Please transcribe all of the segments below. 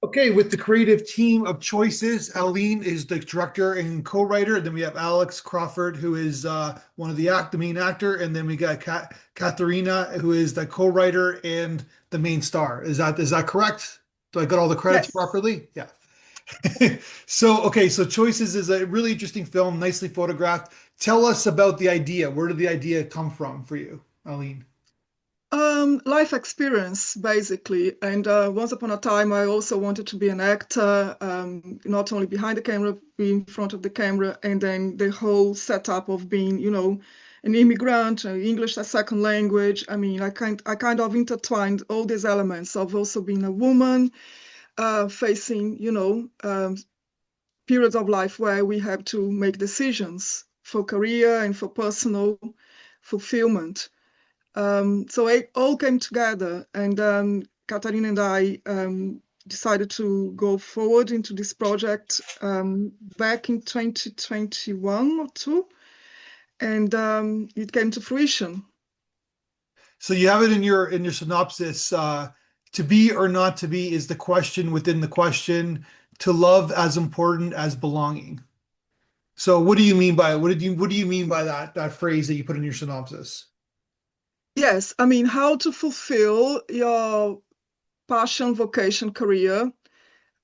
Okay, with the creative team of choices, Aline is the director and co-writer. Then we have Alex Crockford, who is one of the main actor, and then we got Katharina, who is the co-writer and the main star. Is that correct? Do I got all the credits Yes. properly? Yeah. So Choices is a really interesting film, nicely photographed. Tell us about the idea. Where did the idea come from for you, Aline? Life experience, basically. And once upon a time, I also wanted to be an actor, not only behind the camera, be in front of the camera, and then the whole setup of being, an immigrant, English as second language. I mean, I kind of intertwined all these elements of also being a woman, facing, periods of life where we have to make decisions for career and for personal fulfillment. So it all came together, and Katarina and I decided to go forward into this project back in 2021 or two, and it came to fruition. So you have it in your synopsis. To be or not to be is the question within the question. To love as important as belonging. So what do you mean by what do you mean by that phrase that you put in your synopsis? Yes, I mean, how to fulfill your passion, vocation, career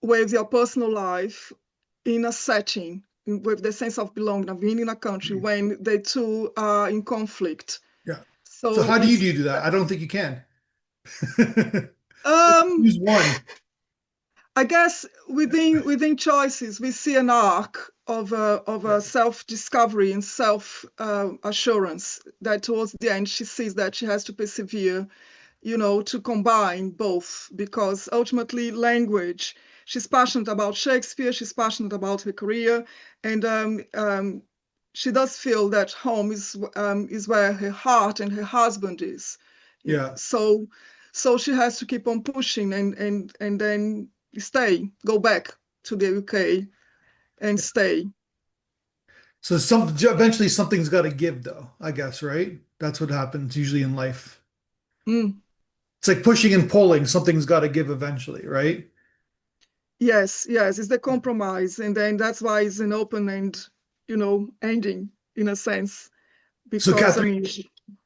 with your personal life in a setting with the sense of belonging, of being in a country when the two are in conflict. Yeah. So So how do you it's do that? I don't think you can. um Use one. I guess within choices, we see an arc of Yeah. a self-discovery and self assurance that towards the end she sees that she has to persevere, to combine both because ultimately language. She's passionate about Shakespeare. She's passionate about her career, and she does feel that home is where her heart and her husband is. Yeah. So she has to keep on pushing and then go back to the UK and stay. So eventually something's got to give though, I guess, right? That's what happens usually in life. Mm, It's like pushing and pulling. Something's got to give eventually, right? yes, yes, it's the compromise, and then that's why it's an open end, ending in a sense, So because I Catherine, mean,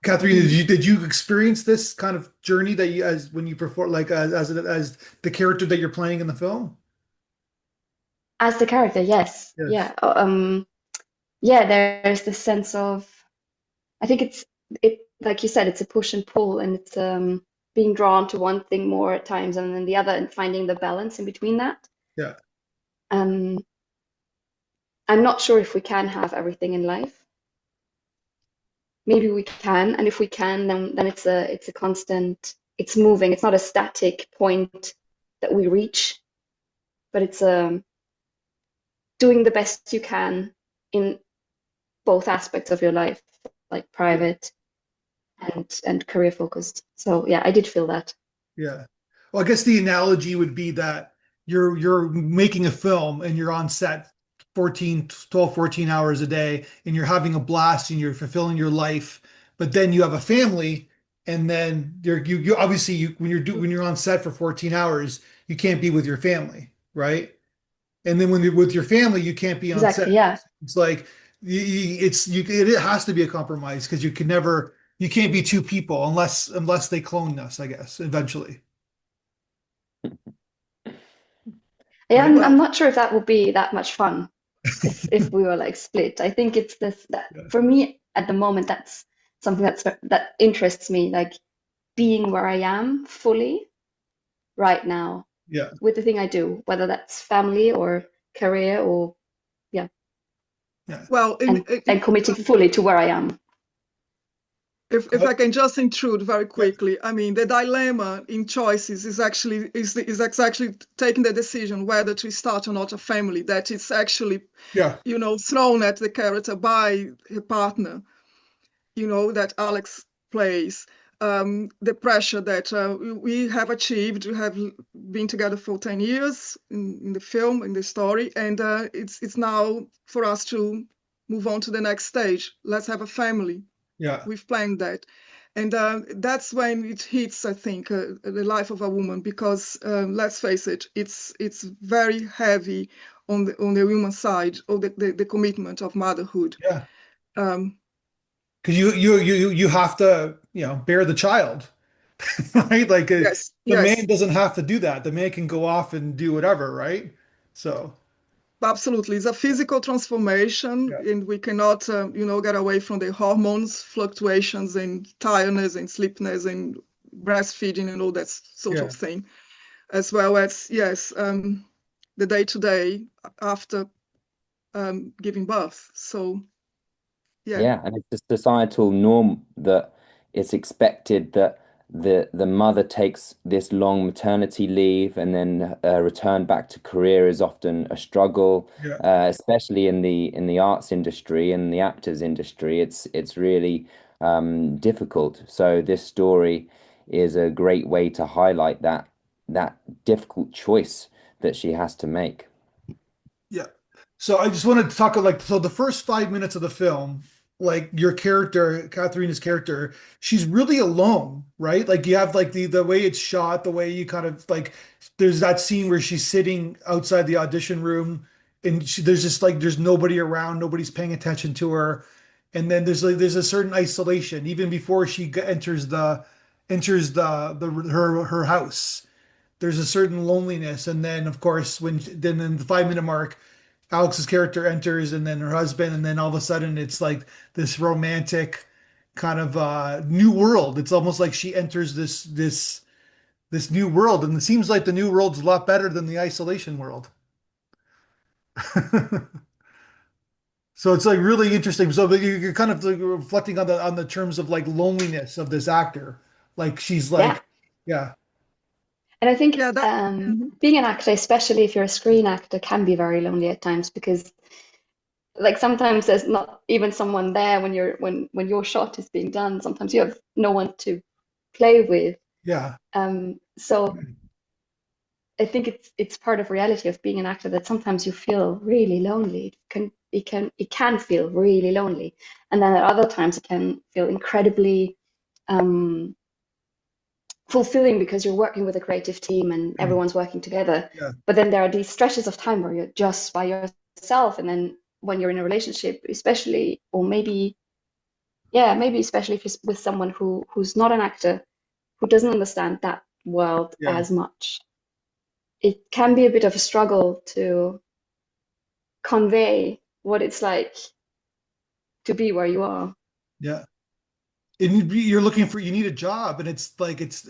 Katharina, did mm, you experience this kind of journey that you as when you perform like as the character that you're playing in the film? As the character, yes. Yes. Yeah. Yeah, there's this sense of I think it like you said, it's a push and pull and it's being drawn to one thing more at times and then the other and finding the balance in between that. Yeah. Um, I'm not sure if we can have everything in life. Maybe we can, and if we can, then it's a constant, it's moving. It's not a static point that we reach, but it's doing the best you can in both aspects of your life, like private and career focused. So yeah, I did feel that. Yeah. Well, I guess the analogy would be that you're making a film and you're on set 14, 12, 14 hours a day and you're having a blast and you're fulfilling your life, but then you have a family and then you obviously when you're on set for 14 hours, you can't be with your family, right? And then when you're with your family, you can't be on set. Exactly, yeah. It's like it has to be a compromise because you can't be two people unless they clone us, I guess, eventually. Yeah, Right? I'm well, not sure if that would be that much fun if we were like split. I think it's this that Yeah. for me at the moment that's something that interests me, like being where I am fully right now Yeah. with the thing I do, whether that's family or career or yeah, Yeah. well, and committing fully to where I am. if I can just intrude very Yeah. quickly, I mean, the dilemma in choices is actually taking the decision whether to start or not a family. That is actually, Yeah. thrown at the character by her partner, that Alex plays. The pressure that we have achieved, we have been together for 10 years in the film, in the story, and it's now for us to move on to the next stage. Let's have a family. Yeah. We've planned that. And that's when it hits, I think, the life of a woman, because let's face it, it's very heavy on the woman side of the commitment of motherhood. Yeah. Um, Because you have to, bear the child, right? Like yes, the man yes. doesn't have to do that. The man can go off and do whatever, right? So Absolutely, it's a physical transformation, yeah, and we cannot, get away from the hormones fluctuations and tiredness and sleepiness and breastfeeding and all that sort of yeah, thing, as well as yes, the day to day after giving birth. So yeah, Yeah, and it's a societal norm that it's expected that the mother takes this long maternity leave and then return back to career is often a struggle, yeah, especially in the arts industry and the actors industry. It's really difficult. So this story is a great way to highlight that difficult choice that she has to make. yeah. So I just wanted to talk like so the first 5 minutes of the film, like your character, Katharina's character, she's really alone, right? Like you have like the way it's shot, the way you kind of like there's that scene where she's sitting outside the audition room and there's just like there's nobody around, nobody's paying attention to her. And then there's a certain isolation even before she enters the her house. There's a certain loneliness, and then of course when then in the 5 minute mark Alex's character enters and then her husband, and then all of a sudden it's like this romantic kind of new world. It's almost like she enters this new world, and it seems like the new world's a lot better than the isolation world. So it's like really interesting. So you're kind of like reflecting on the terms of like loneliness of this actor. Like she's Yeah. like, yeah, And I think yeah, that. Mhm. being an actor, especially if you're a screen actor, can be very lonely at times because like sometimes there's not even someone there when when your shot is being done. Sometimes you have no one to play with. yeah, So I think it's part of reality of being an actor that sometimes you feel really lonely. It can feel really lonely, and then at other times it can feel incredibly um, fulfilling because you're working with a creative team and everyone's working together. yeah, But then there are these stretches of time where you're just by yourself, and then when you're in a relationship, especially, or maybe, yeah, maybe especially if you're with someone who's not an actor, who doesn't understand that world yeah, as much, it can be a bit of a struggle to convey what it's like to be where you are. yeah. And you're looking for you need a job, and it's like it's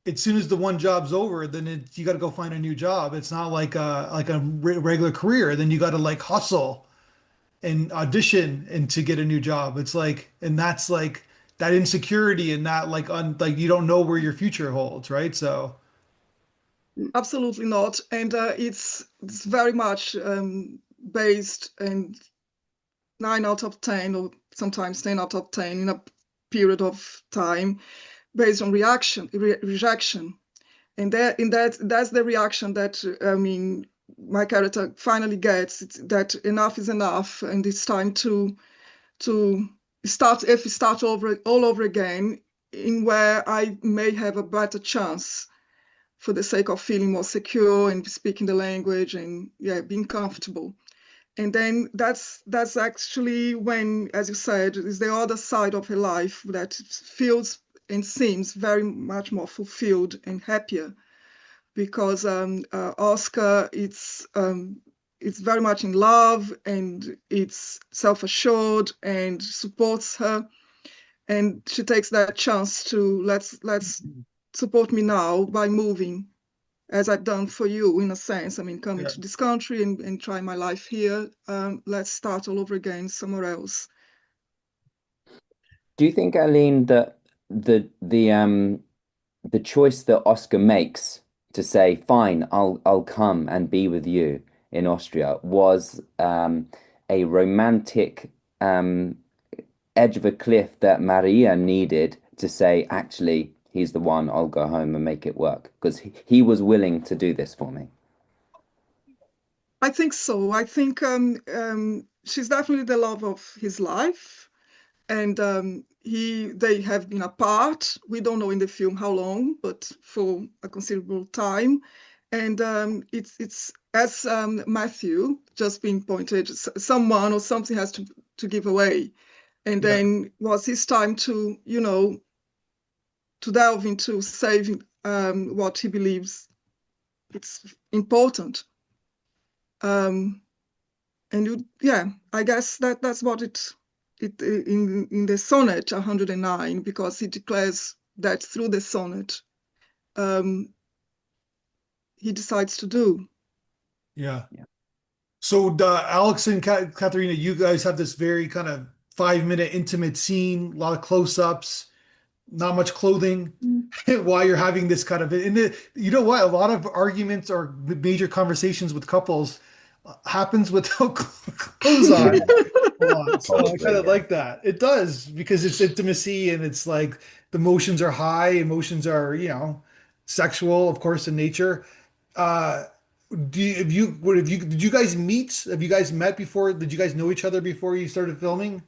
as soon as the one job's over, then you got to go find a new job. It's not like a regular career. Then you got to like hustle and audition and to get a new job. It's like, and that's like that insecurity and that like you don't know where your future holds, right? So Absolutely not, and it's very much based and 9 out of 10, or sometimes 10 out of 10 in a period of time, based on rejection. And that's the reaction that I mean my character finally gets. It's that enough is enough, and it's time to start, if we start over all over again, in where I may have a better chance, for the sake of feeling more secure and speaking the language and yeah, being comfortable. And then that's actually when, as you said, is the other side of her life that feels and seems very much more fulfilled and happier, because Oscar, it's very much in love and it's self-assured and supports her, and she takes that chance to let's support me now by moving, as I've done for you in a sense. I mean, coming yeah, to this country and try my life here. Let's start all over again somewhere else. Do you think, Aline, that the choice that Oscar makes to say, "Fine, I'll come and be with you in Austria," was a romantic edge of a cliff that Maria needed to say, "Actually, he's the one. I'll go home and make it work," because he was willing to do this for me. I think so. I think she's definitely the love of his life. and they have been apart. We don't know in the film how long, but for a considerable time. And it's as Matthew just being pointed, someone or something has to give away. And Yeah. then was his time to, to delve into saving what he believes it's important. I guess that's what it in the sonnet 109, because he declares that through the sonnet he decides to do. Yeah. Yeah. So Alex and Katharina, you guys have this very kind of 5-minute intimate scene, a lot of close-ups, not much clothing, while you're having this kind of, you know what? A lot of arguments or major conversations with couples happens without clothes on. So I Probably, kind of yeah. like that. It does, because it's intimacy and it's like the emotions are high, emotions are, sexual, of course, in nature. Uh, did you guys meet? Have you guys met before? Did you guys know each other before you started filming?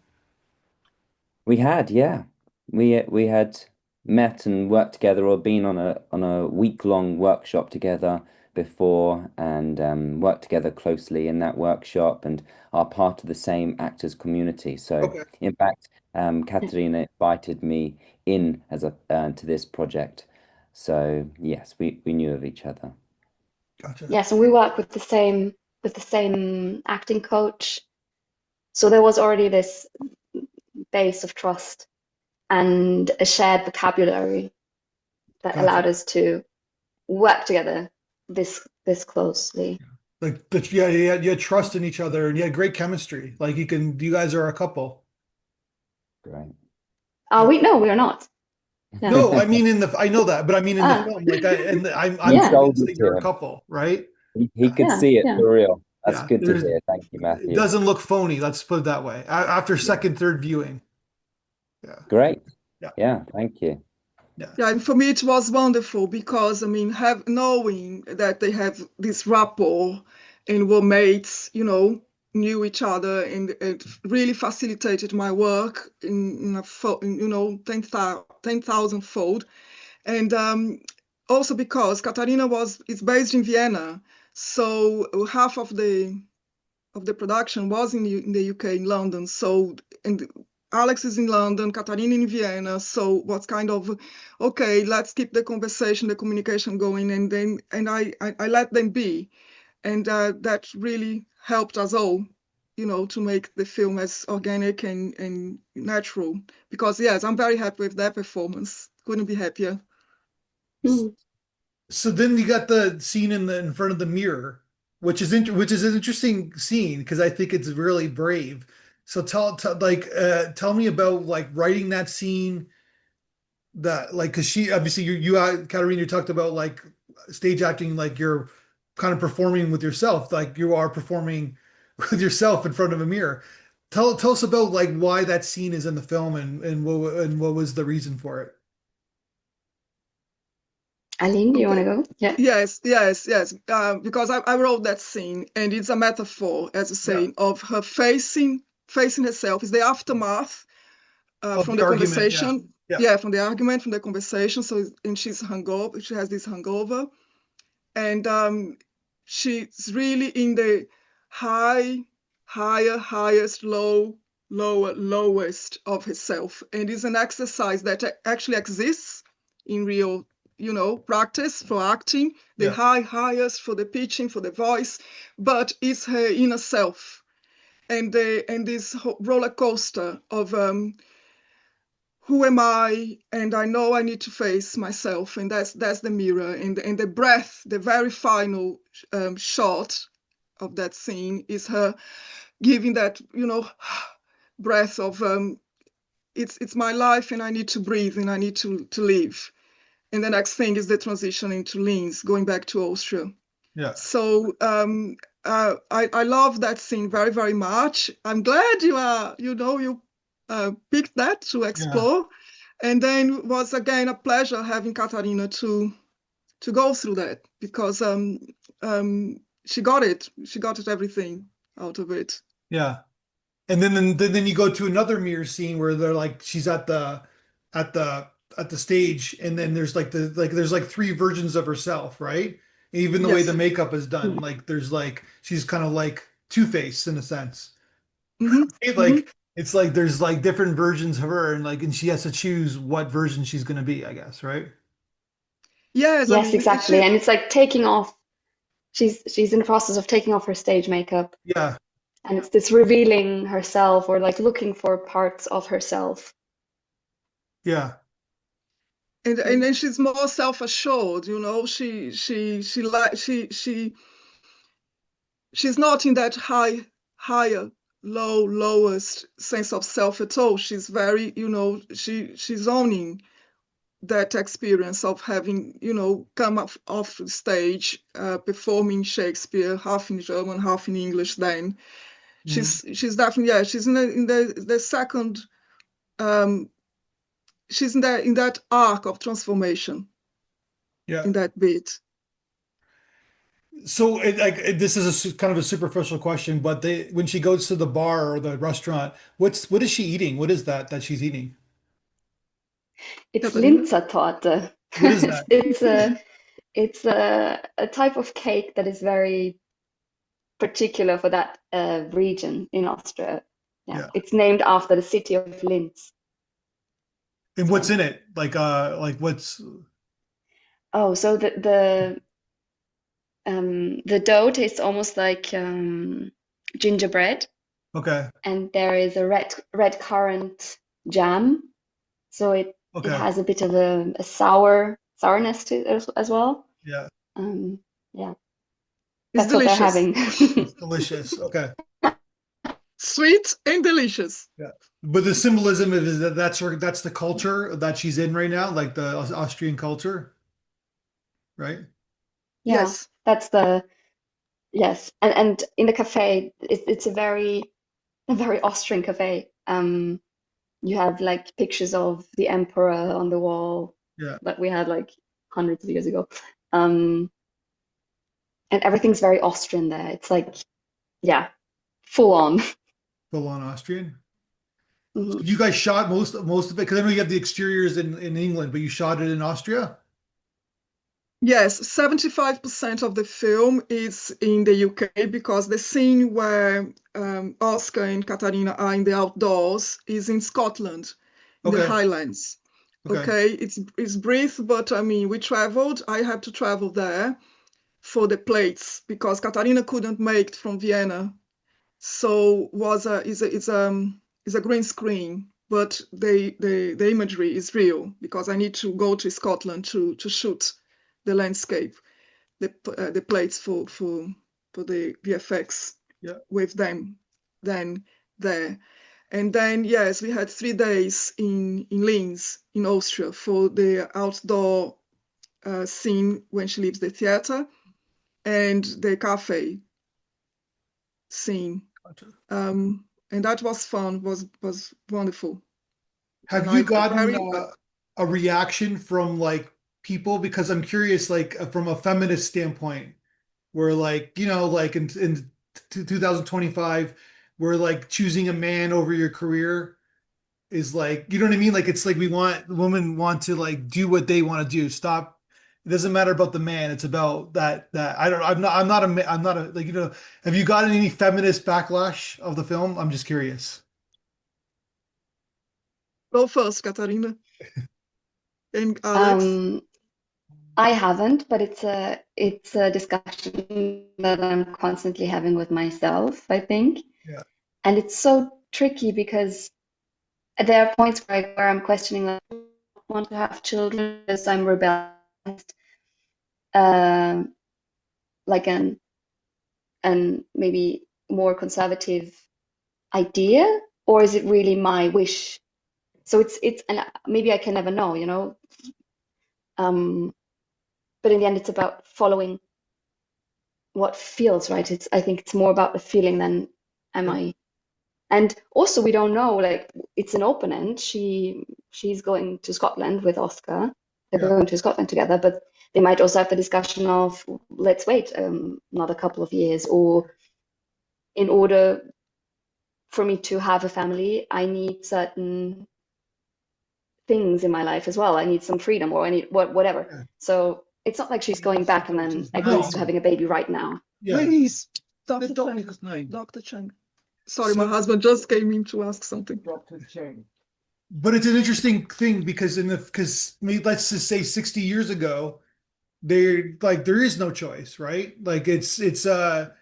We had, yeah. We had met and worked together or been on a week-long workshop together before and worked together closely in that workshop and are part of the same actors community. So Okay, in fact, Katarina invited me in as a to this project. So yes, we knew of each other. gotcha. Yes, and we work with the same acting coach. So there was already this base of trust and a shared vocabulary that Gotcha. allowed us to work together this closely. Like, but yeah, you had trust in each other and you had great chemistry. Like you guys are a couple. Great. Yeah. We no, we are not. No. No, I mean I know that, but I mean in the Ah, film, I'm You yeah, convinced sold that it you're to a him. couple, right? He Yeah. could yeah, see it yeah. for real. That's Yeah. good to There's hear. Thank you, it Matthew. doesn't look phony. Let's put it that way. After Yeah. second, third viewing. Yeah. Great. Yeah. Yeah, thank you. Yeah. Yeah, and for me it was wonderful because I mean, knowing that they have this rapport and were mates, knew each other, and it really facilitated my work in 10,000 fold. And also because Katarina is based in Vienna, so half of the production was in the UK, in London. So, and Alex is in London, Katarina in Vienna. So what's kind of, okay, let's keep the conversation, the communication going, and I let them be. And that really helped us all, to make the film as organic and natural. Because yes, I'm very happy with that performance. Couldn't be happier. Mm. So then you got the scene in front of the mirror, which is an interesting scene because I think it's really brave. So tell me about like writing that scene, that like, because she obviously Katarina, you talked about like stage acting, like you're kind of performing with yourself, like you are performing with yourself in front of a mirror. Tell us about like why that scene is in the film and what was the reason for it. Aline, do you want Okay. to go? Yeah. Yes, yes, yes. Because I wrote that scene, and it's a metaphor, as you Yeah. say, of her facing herself. It's the aftermath Of from the the argument. Yeah. conversation. Yeah. Yeah, from the argument, from the conversation. So, and she's hungover. She has this hangover, and she's really in the high, highest, lowest of herself. And it's an exercise that actually exists in real, practice for acting, the Yeah. highest for the pitching, for the voice, but it's her inner self. And this roller coaster of who am I? And I know I need to face myself, and that's the mirror. And the breath, the very final shot of that scene is her giving that breath of it's my life, and I need to breathe, and I need to live. And the next thing is the transition into Linz, going back to Austria. Yeah. So I love that scene very, very much. I'm glad you picked that to Yeah. explore. And then it was again a pleasure having Katarina to go through that, because she got it. She got it, everything out of it. Yeah. And then you go to another mirror scene where they're like she's at the at the stage, and then there's there's like three versions of herself, right? Even the way the Yes. makeup is done, Mm. like there's like she's kind of like Two-Face in a sense. Hmm. Hmm. Like it's like there's like different versions of her, and she has to choose what version she's gonna be, I guess, right? Yes, I Yes, mean, exactly. And it's like taking off. She's in the process of taking off her stage makeup, Yeah, and it's this revealing herself or like looking for parts of herself. yeah, and then she's more self-assured, you know. She like she's not in that higher, lowest sense of self at all. She's very, you know, she's owning that experience of having, you know, come off the stage, performing Shakespeare, half in German, half in English. Then mhm, she's definitely, yeah, she's in the second, um, she's in that arc of transformation yeah. in that bit. So this is kind of a superficial question, but when she goes to the bar or the restaurant, what is she eating? What is that she's eating? It's Katarina? Linzertorte. What is that? It's a type of cake that is very particular for that region in Austria. Yeah, Yeah. it's named after the city of Linz. And what's So, in it? Like what's so the dough tastes almost like gingerbread, okay. and there is a red currant jam, so it Okay. has a bit of a sourness to it as well. Yeah. Um, yeah, It's that's what they're delicious. having. It's delicious. Okay. Sweet and delicious. Yeah. But the symbolism is that that's the culture that she's in right now, like the Austrian culture, right? Yeah, Yes. that's the yes, and in the cafe, it's a very Austrian cafe. You have like pictures of the emperor on the wall Yeah. that we had like hundreds of years ago. Um, and everything's very Austrian there. It's like, yeah, full on. Full on Austrian. So Mhm. you guys shot most of it because I know you have the exteriors in England, but you shot it in Austria? Yes, 75% of the film is in the UK because the scene where Oscar and Katarina are in the outdoors is in Scotland, in the Okay. Highlands. Okay. Okay, it's brief, but I mean, we traveled. I had to travel there for the plates because Katarina couldn't make it from Vienna, so was a is a green screen, but the imagery is real because I need to go to Scotland to shoot the landscape, the plates for the VFX Yeah. with them then there. And then yes, we had 3 days in Linz in Austria for the outdoor scene when she leaves the theater and the cafe scene. Gotcha. And that was fun, was wonderful. And Have you I gotten very a reaction from like people? Because I'm curious, like from a feminist standpoint, where like, like in 2025, where like choosing a man over your career is like, you know what I mean? Like it's like women want to like do what they want to do. Stop. It doesn't matter about the man. It's about that I don't I'm not a like, have you gotten any feminist backlash of the film? I'm just curious. go first, Katarina and Alex. Um, I haven't, but it's a discussion that I'm constantly having with myself, I think. Yeah. And it's so tricky because there are points where I'm questioning, like, I don't want to have children because I'm rebellious, um, like an maybe more conservative idea, or is it really my wish? So it's and maybe I can never know, you know. Um, but in the end, it's about following what feels right. I think it's more about the feeling than am Yeah. I. And also, we don't know. Like it's an open end. She's going to Scotland with Oscar. They're Yeah. going to Scotland together, but they might also have the discussion of let's wait another couple of years, or in order for me to have a family, I need certain things in my life as well. I need some freedom, or I need whatever. Yeah. So it's not like she's going back and then agrees to No. having a baby right now. Yeah. Please, The Dr. doctor's Chang. name. Dr. Chang. Sorry, So, my husband just came in to ask something. Dr. Cheng. but it's an interesting thing because let's just say 60 years ago, there is no choice, right? Like it's a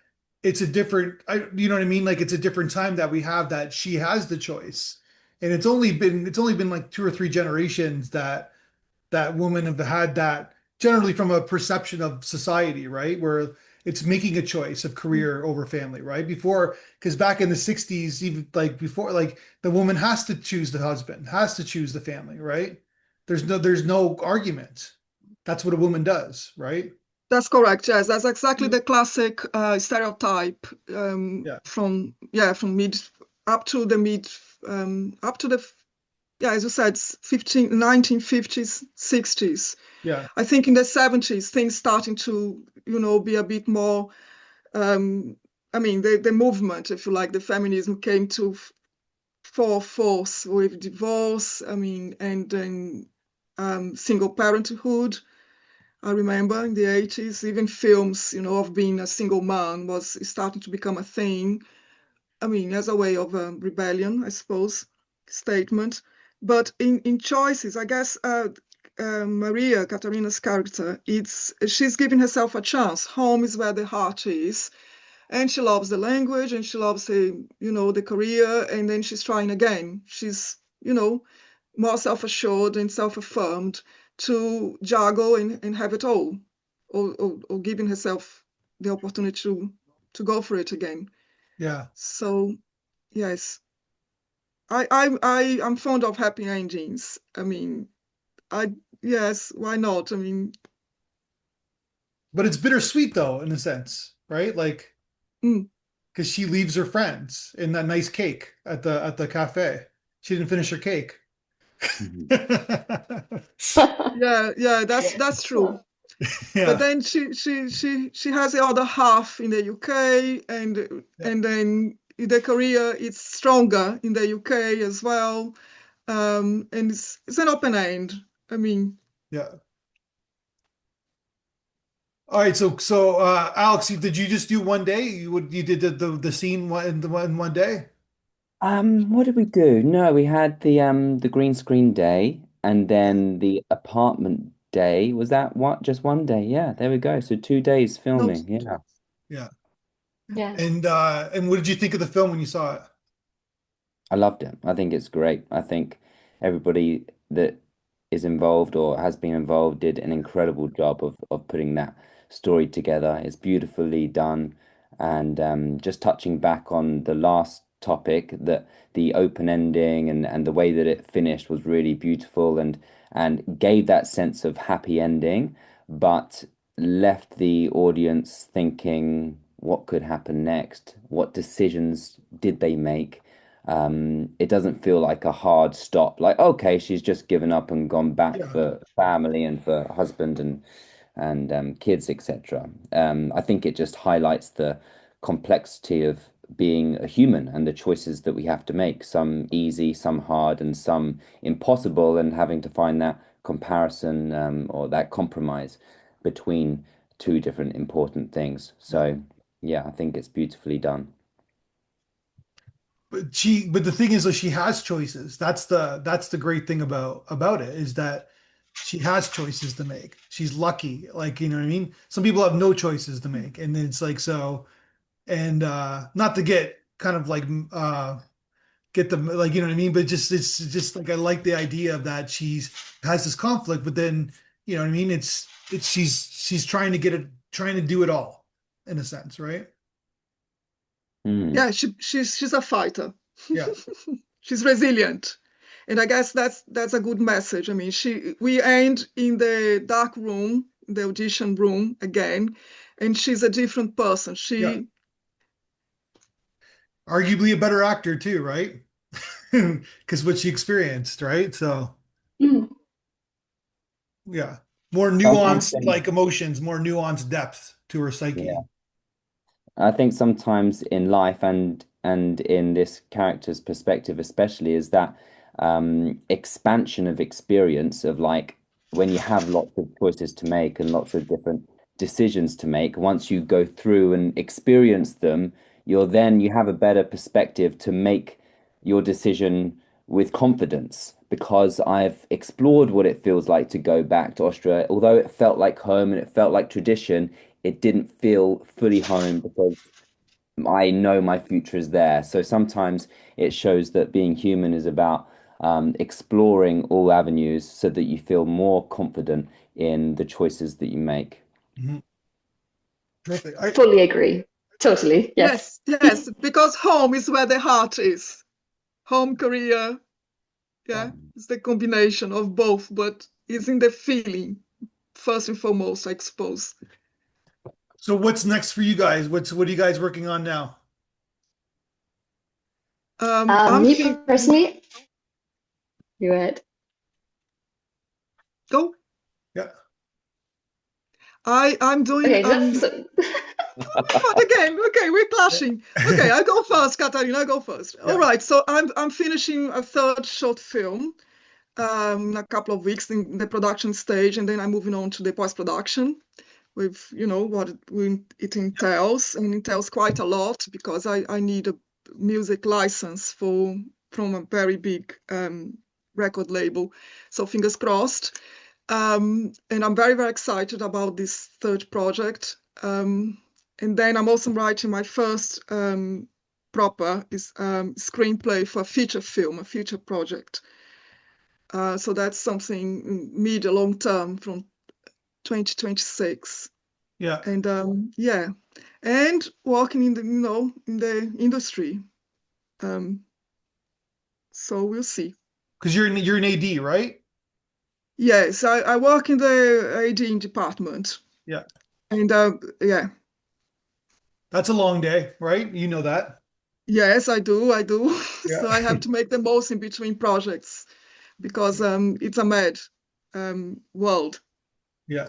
different you know what I mean? Like it's a different time that we have that she has the choice. And it's only been like two or three generations that women have had that generally from a perception of society, right? Where it's making a choice of career over family, right? Before, because back in the 60s, even like before, like the woman has to choose the husband, has to choose the family, right? There's no argument. That's what a woman does, right? That's correct. Yes, that's exactly the classic stereotype Yeah, from mid up to the mid up to the as you said 1950s 60s. yeah, I think in the 70s things starting to be a bit more. I mean the movement, if you like, the feminism came to for force with divorce. I mean, and then single parenthood. I remember in the 80s, even films, of being a single man was starting to become a thing. I mean, as a way of rebellion, I suppose, statement. But in choices, I guess Maria, Katarina's character, she's giving herself a chance. Home is where the heart is. And she loves the language and she loves the career. And then she's trying again. She's, more self-assured and self-affirmed to juggle and have it all, or giving herself the opportunity to go for it again. yeah. So yes, I'm fond of happy endings. I mean, I yes, why not? I mean, But it's bittersweet though, in a sense, right? Like, mm, because she leaves her friends in that nice cake at the cafe. She didn't finish her cake. Mhm. yeah, that's true. But Yeah, then she has the other half in the UK, and yeah, and then the career is stronger in the UK as well. And it's an open end. I mean, yeah. All right, so Alex, did you just do one day? You did the scene in one day? What did we do? No, we had the green screen day and Yeah, then the apartment day. Was that what? Just one day? Yeah, there we go. So 2 days no, filming. Yeah. yeah. Yeah. And what did you think of the film when you saw it? I loved it. I think it's great. I think everybody that is involved or has been involved did an incredible job of putting that story together. It's beautifully done. And just touching back on the last topic, that the open ending and the way that it finished was really beautiful and gave that sense of happy ending, but left the audience thinking, what could happen next? What decisions did they make? It doesn't feel like a hard stop, like, okay, she's just given up and gone back Yeah, for family and for husband and kids, etc. I think it just highlights the complexity of being a human and the choices that we have to make, some easy, some hard, and some impossible, and having to find that comparison or that compromise between two different important things. yeah. So, yeah, I think it's beautifully done. But the thing is, though, she has choices. That's the great thing about it is that she has choices to make. She's lucky, like you know what I mean. Some people have no choices to make, and it's like so. And not to get kind of like get them like you know what I mean, but just it's just like I like the idea of that she's has this conflict, but then you know what I mean. It's she's trying to get it, trying to do it all in a sense, right? Mm, yeah, she's a fighter. Yeah, She's resilient. And I guess that's a good message. I mean, we end in the dark room, the audition room again, and she's a different person. yeah. She Arguably a better actor too, right? Because what she experienced, right? So Mm. yeah, more some Yeah. nuanced think, like emotions, more nuanced depth to her yeah. psyche. I think sometimes in life and in this character's perspective especially is that expansion of experience of like when you have lots of choices to make and lots of different decisions to make, once you go through and experience them, you have a better perspective to make your decision with confidence because I've explored what it feels like to go back to Austria. Although it felt like home and it felt like tradition, it didn't feel fully home because I know my future is there. So sometimes it shows that being human is about exploring all avenues so that you feel more confident in the choices that you make. Mhm. Terrific. Fully agree. Totally. Yes. Yes, because home is where the heart is. Home, career, yeah, it's the combination of both, but it's in the feeling first and foremost, I suppose. So what's next for you guys? What are you guys working on now? I'm Me thinking, personally, you had. go. Yeah. I'm doing Okay, fun again. Okay, we're clashing. Okay, I go first, Katarina. I go first. Yeah. All right. So I'm finishing a third short film in a couple of weeks in the production stage, and then I'm moving on to the post-production with what it entails, and it entails quite a lot because I need a music license from a very big record label. So fingers crossed. And I'm very, very excited about this third project. And then I'm also writing my first proper screenplay for a feature film, a feature project. So that's something mid long term from 2026. Yeah. And yeah, and working in the in the industry. So we'll see. Because you're an AD, right? Yes, I work in the AD department, Yeah. and yeah. That's a long day, right? You know that. Yes, I do. I do. Yeah. So I have to make the most in between projects because it's a mad world. Yeah.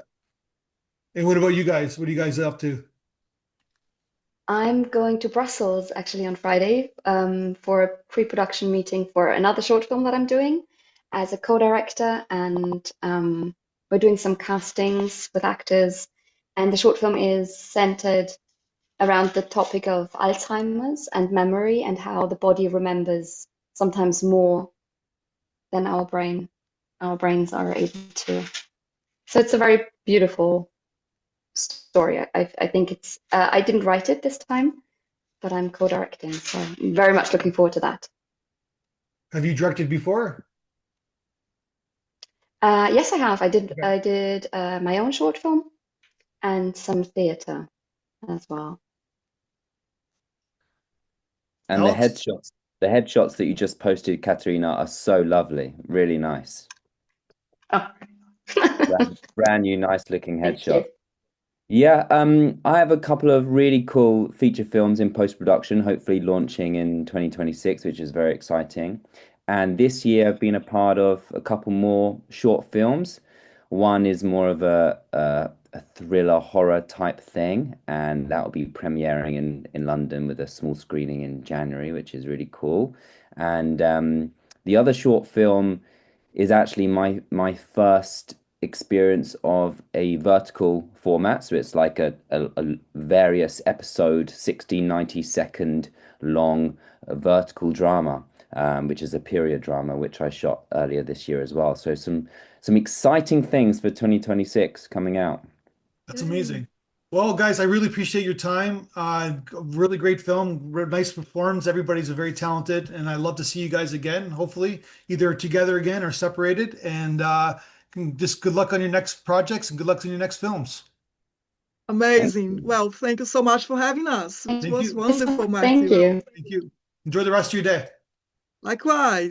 And what about you guys? What are you guys up to? I'm going to Brussels actually on Friday for a pre-production meeting for another short film that I'm doing as a co-director, and we're doing some castings with actors. And the short film is centered around the topic of Alzheimer's and memory and how the body remembers sometimes more than our brain. Our brains are able to. So it's a very beautiful story. I think it's. I didn't write it this time, but I'm co-directing, so I'm very much looking forward to that. Have you directed before? Yes, I have. I did. Okay. I did my own short film and some theatre as well. And Alex? the headshots that you just posted, Katarina, are so lovely. Really nice. Oh, Brand new, nice looking thank headshot. you. Yeah, I have a couple of really cool feature films in post-production, hopefully launching in 2026, which is very exciting. And this year I've been a part of a couple more short films. One is more of a thriller horror type thing, and that will be premiering in London with a small screening in January, which is really cool. And the other short film is actually my first experience of a vertical format. So it's like a various episode, 60, 90-second long vertical drama, which is a period drama, which I shot earlier this year as well. So some exciting things for 2026 coming out. That's Yay. amazing. Well, guys, I really appreciate your time. Really great film, nice performance. Everybody's very talented, and I love to see you guys again. Hopefully, either together again or separated. And just good luck on your next projects and good luck on your next films. Thank Amazing. you. Well, thank you so much for having us. It Thank was you. wonderful, Thank Matthew. you. Thank you. Enjoy the rest of your day. Likewise.